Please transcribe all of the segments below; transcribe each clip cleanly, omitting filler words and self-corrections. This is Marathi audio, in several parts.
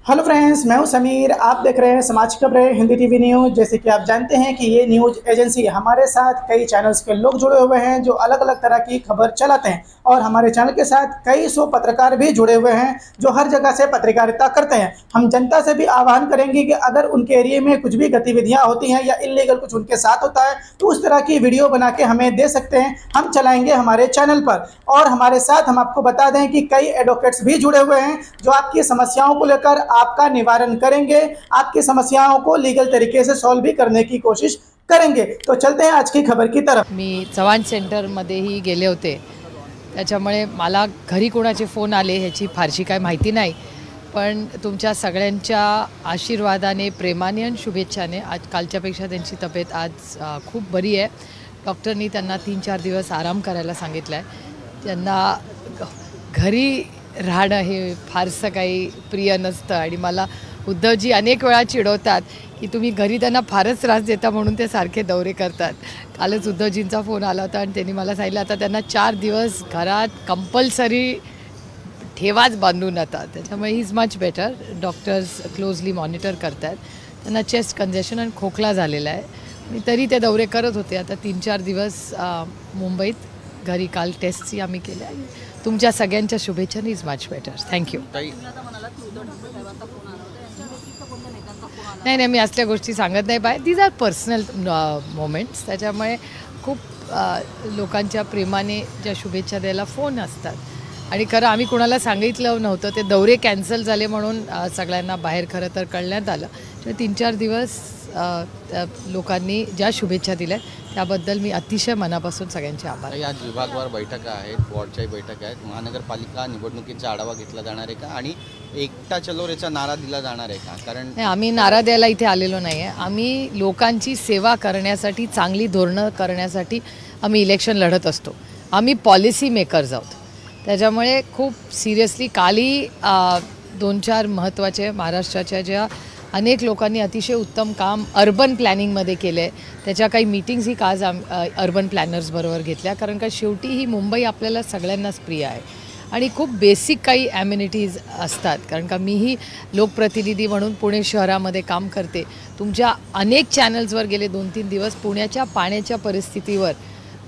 हेलो फ्रेंड्स, मैं हूं समीर। आप देख रहे हैं समाज खबरें हिंदी टीवी न्यूज़। जैसे कि आप जानते हैं कि ये न्यूज़ एजेंसी हमारे साथ कई चैनल्स के लोग जुड़े हुए हैं जो अलग अलग तरह की खबर चलाते हैं, और हमारे चैनल के साथ कई सौ पत्रकार भी जुड़े हुए हैं जो हर जगह से पत्रकारिता करते हैं। हम जनता से भी आह्वान करेंगे कि अगर उनके एरिया में कुछ भी गतिविधियाँ होती हैं या इलीगल कुछ उनके साथ होता है तो उस तरह की वीडियो बना के हमें दे सकते हैं, हम चलाएंगे हमारे चैनल पर। और हमारे साथ हम आपको बता दें कि कई एडवोकेट्स भी जुड़े हुए हैं जो आपकी समस्याओं को लेकर आपका निवारण करेंगे, आपकी समस्याओं को लीगल तरीके से सॉल्व भी करने की कोशिश करेंगे। तो चलते हैं आज की खबर की तरफ। मी चव्हाण सेंटरमध्येही गेले होते, त्याच्यामुळे मला घरी कोणाचे फोन आले ह्याची फारशी काय माहिती नाही, पण तुमच्या सगळ्यांच्या आशीर्वादाने, प्रेमाने आणि शुभेच्छाने आज कालच्यापेक्षा त्यांची तब्येत आज खूप बरी आहे। डॉक्टरनी त्यांना 3-4 दिवस आराम करायला सांगितलं आहे। त्यांना घरी राहणं हे फारसं काही प्रिय नसतं आणि मला उद्धवजी अनेक वेळा चिडवतात की तुम्ही घरी त्यांना फारच त्रास देता म्हणून ते सारखे दौरे करतात। कालच उद्धवजींचा फोन आला होता आणि त्यांनी मला सांगितलं आता त्यांना 4 दिवस घरात कंपल्सरी ठेवाच बांधून आता, त्याच्यामुळे he is much better. Doctors closely monitor करतात। त्यांना चेस्ट कंजेशन आणि खोकला झालेला आहे आणि तरी ते दौरे करत होते। आता 3-4 दिवस मुंबईत घरी काल टेस्टची आम्ही केल्या। तुमच्या सगळ्यांच्या शुभेच्छाने इज मच बेटर। थँक्यू। नाही, मी असल्या गोष्टी सांगत नाही बाय, दीज आर पर्सनल मोमेंट्स। त्याच्यामुळे खूप लोकांच्या प्रेमाने ज्या शुभेच्छा द्यायला फोन असतात आणि खरं आम्ही कोणाला सांगितलं नव्हतं, ते दौरे कॅन्सल झाले म्हणून सगळ्यांना बाहेर खरं तर कळण्यात आलं। 3-4 दिवस लोकांनी ज्या शुभेच्छा दिल्या त्याबद्दल मी अतिशय मनापासून सगळ्यांचे आभार। आज विभागवार बैठका आहेत, वॉर्डच्या बैठका आहेत, महानगरपालिका निवडणुकीचा आढावा घेतला जाणार आहे का आणि एकटा चलो रेचा नारा दिला जाणार आहे का? कारण नाही, आम्ही नारा द्यायला इथे आलेलो नाही आहे। आम्ही लोकांची सेवा करण्यासाठी, चांगली धोरणं करण्यासाठी आम्ही इलेक्शन लढत असतो। आम्ही पॉलिसी मेकर्स आहोत, त्याच्यामुळे खूप सिरियसली कालही 2-4 महत्त्वाचे महाराष्ट्राच्या ज्या अनेक लोकांनी अतिशय उत्तम काम अर्बन प्लॅनिंगमध्ये केलं आहे, त्याच्या काही मीटिंग्सही आज अर्बन प्लॅनर्सबरोबर घेतल्या, कारण का शेवटी ही मुंबई आपल्याला सगळ्यांनाच प्रिय आहे आणि खूप बेसिक काही ॲम्युनिटीज असतात। कारण का मीही लोकप्रतिनिधी म्हणून पुणे शहरामध्ये काम करते। तुमच्या अनेक चॅनल्सवर गेले 2-3 दिवस पुण्याच्या पाण्याच्या परिस्थितीवर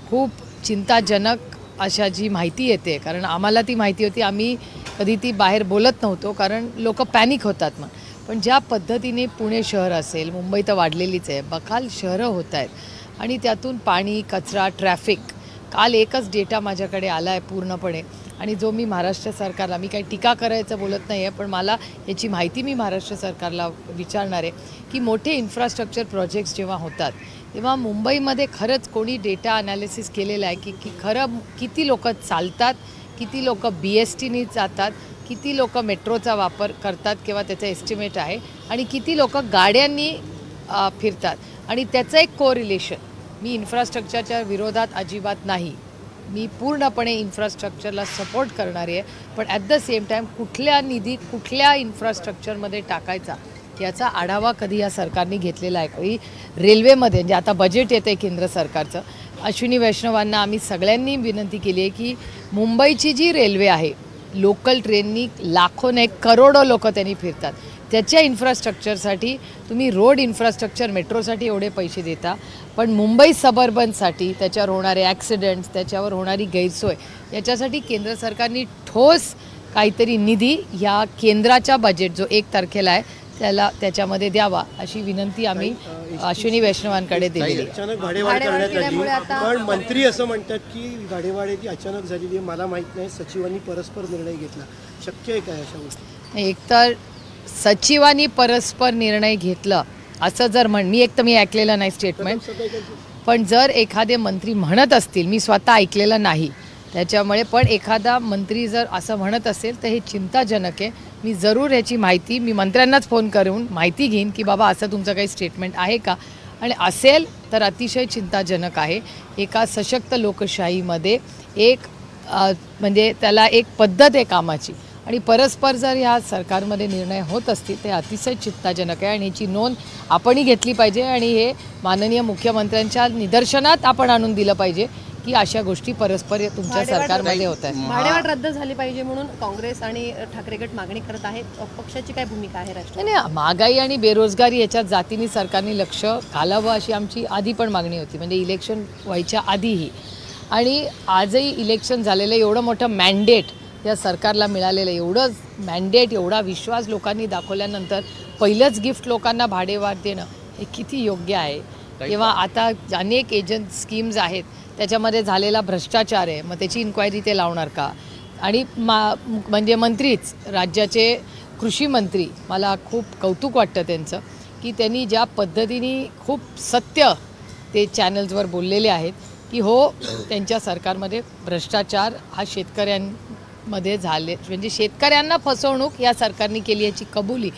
खूप चिंताजनक अशा जी माहिती येते, कारण आम्हाला ती माहिती होती, आम्ही कधी ती बाहेर बोलत नव्हतो कारण लोक पॅनिक होतात मग। पण ज्या पद्धतीने पुणे शहर असेल, मुंबई तर वाढलेलीच आहे, बखाल शहरं होत आहेत आणि त्यातून पाणी, कचरा, ट्रॅफिक, काल एकच डेटा माझ्याकडे आला आहे पूर्णपणे आणि जो मी महाराष्ट्र सरकारला, मी काही टीका करायचं बोलत नाही आहे, पण मला याची माहिती मी महाराष्ट्र सरकारला विचारणार आहे की मोठे इन्फ्रास्ट्रक्चर प्रोजेक्ट्स जेव्हा होतात तेव्हा मुंबईमध्ये खरंच कोणी डेटा ॲनालिसिस केलेला आहे की खरं किती लोक चालतात, किती लोक BSTनी जातात, किती लोक मेट्रोचा वापर करतात किंवा त्याचं एस्टिमेट आहे, आणि किती लोक गाड्यांनी फिरतात, आणि त्याचं एक कोरिलेशन। मी इन्फ्रास्ट्रक्चरच्या विरोधात अजिबात नाही, मी पूर्णपणे इन्फ्रास्ट्रक्चरला सपोर्ट करणारी आहे, पण ॲट द सेम टाईम कुठल्या निधी कुठल्या इन्फ्रास्ट्रक्चरमध्ये टाकायचा याचा आढावा कधी या सरकारने घेतलेला आहे? कधी रेल्वेमध्ये, म्हणजे आता बजेट येतं आहे केंद्र सरकारचं, अश्विनी वैष्णवांना आम्ही सगळ्यांनी विनंती केली आहे की मुंबईची जी रेल्वे आहे, लोकल ट्रेननी लाखो नाही करोडो लोक त्यांनी फिरतात, त्याच्या इन्फ्रास्ट्रक्चरसाठी तुम्ही रोड इन्फ्रास्ट्रक्चर मेट्रोसाठी एवढे पैसे देता, पण मुंबई सबअर्बनसाठी त्याच्यावर होणारे ॲक्सिडेंट्स, त्याच्यावर होणारी गैरसोय, याच्यासाठी केंद्र सरकारने ठोस काहीतरी निधी या केंद्राच्या बजेट जो 1 तारखेला आहे त्याच्यामध्ये द्यावा अशी विनंती आम्ही अश्विनी वैष्णवांकडे दिली। अचानक भाडेवाढ करण्यात आली, पण मंत्री असं म्हणतात की भाडेवाढी ती झालेली आहे, मला माहीत नाही, सचिवांनी परस्पर निर्णय घेतला, शक्य आहे काय अशा गोष्टी? एकतर सचिवांनी परस्पर निर्णय घेतलं असं जर मी मी ऐकलेलं नाही स्टेटमेंट, पण जर एखादे मंत्री म्हणत असतील, मी स्वतः ऐकलेलं नाही त्याच्यामुळे, पण एखादा मंत्री जर असं म्हणत असेल तर हे चिंताजनक आहे। मी जरूर ह्याची माहिती मी मंत्र्यांनाच फोन करून माहिती घेईन की बाबा असं तुमचं काही स्टेटमेंट आहे का, आणि असेल तर अतिशय चिंताजनक आहे। एका सशक्त लोकशाहीमध्ये एक म्हणजे त्याला एक पद्धत आहे कामाची, आणि परस्पर जर ह्या सरकारमध्ये निर्णय होत असतील ते अतिशय चिंताजनक आहे आणि याची नोंद आपणही घेतली पाहिजे आणि हे माननीय मुख्यमंत्र्यांच्या निदर्शनात आपण आणून दिलं पाहिजे की अशा गोष्टी परस्पर तुमच्या सरकारमध्ये होत आहेत. भाडेवाढ रद्द झाली पाहिजे म्हणून काँग्रेस आणि ठाकरे गट मागणी करत आहेत. पक्षाची काय भूमिका आहे राष्ट्रवादी? नाही, महागाई आणि बेरोजगारी याच्यात जातीने सरकारने लक्ष घालावं अशी आमची आधी पण मागणी होती, म्हणजे इलेक्शन व्हायच्या आधीही. आणि आजही इलेक्शन झालेलं एवढं मोठं मॅन्डेट या सरकारला मिळालेलं, एवढं मॅन्डेट, एवढा विश्वास लोकांनी दाखवल्यानंतर पहिलंच गिफ्ट लोकांना भाडेवाढ देणं हे किती योग्य आहे. किंवा आता अनेक एजंट स्कीम्स आहेत त्याच्यामध्ये झालेला भ्रष्टाचार आहे, मग त्याची इन्क्वायरी ते लावणार का? आणि म्हणजे मंत्रीच, राज्याचे कृषी मंत्री, मला खूप कौतुक वाटतं त्यांचं की त्यांनी ज्या पद्धतीने खूप सत्य ते चॅनल्सवर बोललेले आहेत की हो, त्यांच्या सरकारमध्ये भ्रष्टाचार हा शेतकऱ्यांमध्ये झाले, म्हणजे शेतकऱ्यांना फसवणूक या सरकारने केली याची कबुली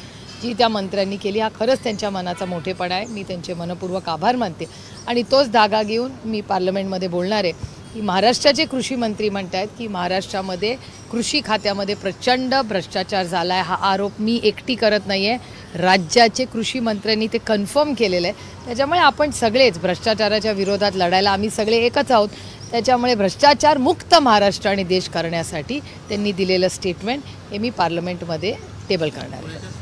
जी त्या मंत्र्यांनी केली, हा खरंच त्यांच्या मनाचा मोठेपणा आहे. मी त्यांचे मनपूर्वक आभार मानते. आणि तोच धागा घेऊन मी पार्लमेंटमध्ये बोलणार आहे की महाराष्ट्राचे कृषी मंत्री म्हणत आहेत की महाराष्ट्रामध्ये कृषी खात्यामध्ये प्रचंड भ्रष्टाचार झाला आहे. हा आरोप मी एकटी करत नाही आहे, राज्याचे कृषी मंत्र्यांनी ते कन्फर्म केलेलं आहे. त्याच्यामुळे आपण सगळेच भ्रष्टाचाराच्या विरोधात लढायला आम्ही सगळे एकच आहोत. त्याच्यामुळे भ्रष्टाचार मुक्त महाराष्ट्र आणि देश करण्यासाठी त्यांनी दिलेलं स्टेटमेंट हे मी पार्लमेंटमध्ये टेबल करणार आहे.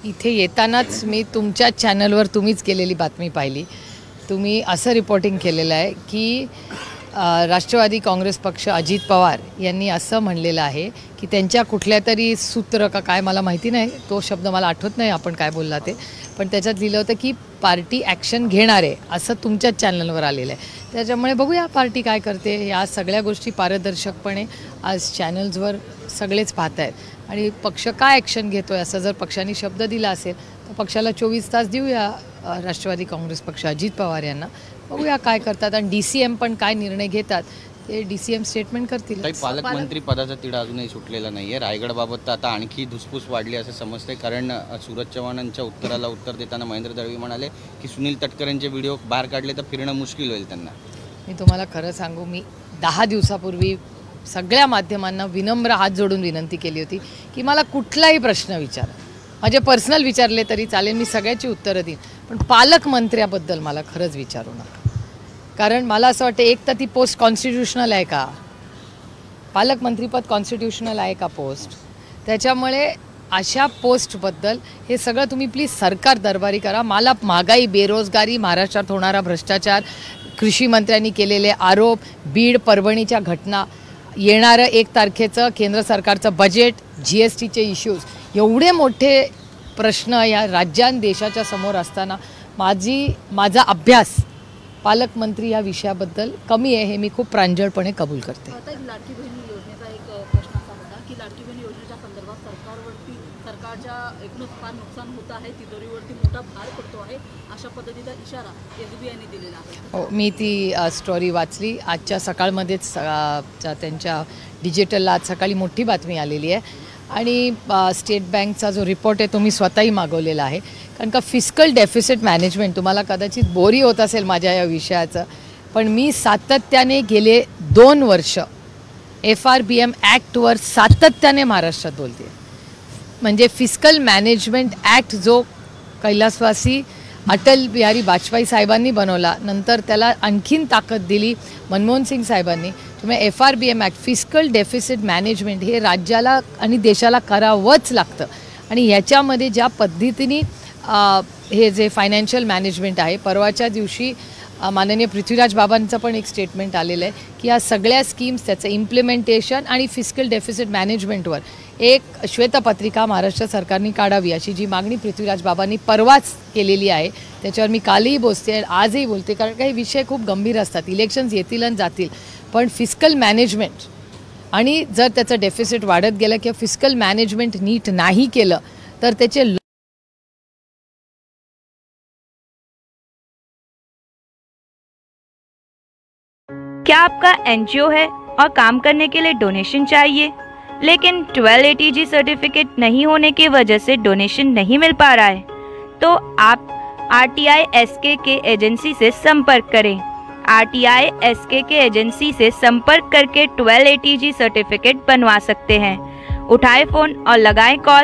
इथे येतानाच मी तुमच्या चॅनलवर तुम्हीच केलेली बातमी पाहिली. तुम्ही असं रिपोर्टिंग केलेलं आहे की राष्ट्रवादी काँग्रेस पक्ष, अजित पवार यांनी असं म्हणलेलं आहे की त्यांच्या कुठल्या तरी सूत्र का काय मला माहिती नाही, तो शब्द मला आठवत नाही आपण काय बोलला ते, पण त्याच्यात लिहिलं होतं की पार्टी ॲक्शन घेणार आहे असं तुमच्याच चॅनलवर आलेलं आहे. त्याच्यामुळे बघूया पार्टी काय करते. या सगळ्या गोष्टी पारदर्शकपणे आज चॅनल्सवर सगळेच पाहत आहेत. आणि पक्ष काय ॲक्शन घेतो आहे असं जर पक्षाने शब्द दिला असेल तर पक्षाला 24 तास देऊया राष्ट्रवादी काँग्रेस पक्ष, अजित पवार यांना. बघूया काय करतात आणि DCM पण काय निर्णय घेतात ते DCM स्टेटमेंट करतील. पालकमंत्री पदाचा तिढा अजूनही सुटलेला नाही आहे. रायगडबाबत तर आता आणखी धुसफूस वाढली असं समजते, कारण सूरज चव्हाणांच्या उत्तराला उत्तर देताना महेंद्र दळवी म्हणाले की सुनील तटकरेंचे व्हिडिओ बाहेर काढले तर फिरणं मुश्किल होईल त्यांना. मी तुम्हाला खरं सांगू, मी 10 दिवसापूर्वी सगळ्या माध्यमांना विनम्र हात जोडून विनंती केली होती की मला कुठलाही प्रश्न विचारा, माझे पर्सनल विचारले तरी चालेल, मी सगळ्याची उत्तरं देईन, पण पालकमंत्र्याबद्दल मला खरंच विचारू नका. कारण मला असं वाटतं एक तर ती पोस्ट कॉन्स्टिट्युशनल आहे का, पालकमंत्रीपद कॉन्स्टिट्युशनल आहे का पोस्ट, त्याच्यामुळे अशा पोस्टबद्दल हे सगळं तुम्ही प्लीज सरकार दरबारी करा. मला महागाई, बेरोजगारी, महाराष्ट्रात होणारा भ्रष्टाचार, कृषी मंत्र्यांनी केलेले आरोप, बीड परभणीच्या घटना, येणारं 1 तारखेचं केंद्र सरकारचं बजेट, GSTचे इश्यूज, एवढे मोठे प्रश्न या राज्यां देशाच्या समोर असताना माझा अभ्यास पालकमंत्री या विषयाबद्दल कमी आहे हे मी खूप प्रांजळपणे कबूल करते. लाडकी बहीण योजनेचा एक प्रश्न असा होता की लाडकी बहीण योजनेच्या संदर्भात सरकारच्या एकूणच फार नुकसान होत आहे, तिजोरीवरती मोठा भार पडतो आहे, अशा पद्धतीचा इशारा SBIने दिलेला आहे. हो, मी ती स्टोरी वाचली आजच्या सकाळमध्येच. त्यांच्या डिजिटलला आज सकाळी मोठी बातमी आलेली आहे आणि स्टेट बँकचा जो रिपोर्ट आहे तो मी स्वतःही मागवलेला आहे. कारण का फिस्कल डेफिसिट मॅनेजमेंट, तुम्हाला कदाचित बोरी होत असेल माझ्या या विषयाचं, पण मी सातत्याने गेले 2 वर्ष FRBM ॲक्टवर सातत्याने महाराष्ट्रात बोलते. म्हणजे फिस्कल मॅनेजमेंट ॲक्ट जो कैलासवासी अटल बिहारी वाजपेयी साहेबांनी बनवला, नंतर त्याला आणखीन ताकद दिली मनमोहन सिंग साहेबांनी. त्यामुळे FRBM act, fiscal deficit management हे राज्याला आणि देशाला करावंच लागतं. आणि ह्याच्यामध्ये ज्या पद्धतीने हे जे फायनान्शियल मॅनेजमेंट आहे, परवाच्या दिवशी माननीय पृथ्वीराज बाबांचं पण एक स्टेटमेंट आलेलं आहे की या सगळ्या स्कीम्स, त्याचं इम्प्लिमेंटेशन आणि फिस्कल डेफिसिट मॅनेजमेंटवर एक श्वेतपत्रिका महाराष्ट्र सरकारने काढावी अशी जी मागणी पृथ्वीराज बाबांनी परवाच केलेली आहे. त्याच्यावर मी कालही बोलते, आजही बोलते, कारण काही विषय खूप गंभीर असतात. इलेक्शन्स येतील आणि जातील, पण फिस्कल मॅनेजमेंट आणि जर त्याचं डेफिसिट वाढत गेलं किंवा फिस्कल मॅनेजमेंट नीट नाही केलं तर त्याचे क्या आपका NGO है और काम करने के लिए डोनेशन चाहिए? लेकिन 1280G सर्टिफिकेट नहीं होने की वजह से डोनेशन नहीं मिल पा रहा है, तो आप RTI SKK एजेंसी से संपर्क करें। RTI SKK एजेंसी से संपर्क करके 1280G सर्टिफिकेट बनवा सकते हैं। उठाएं फ़ोन और लगाएं कॉल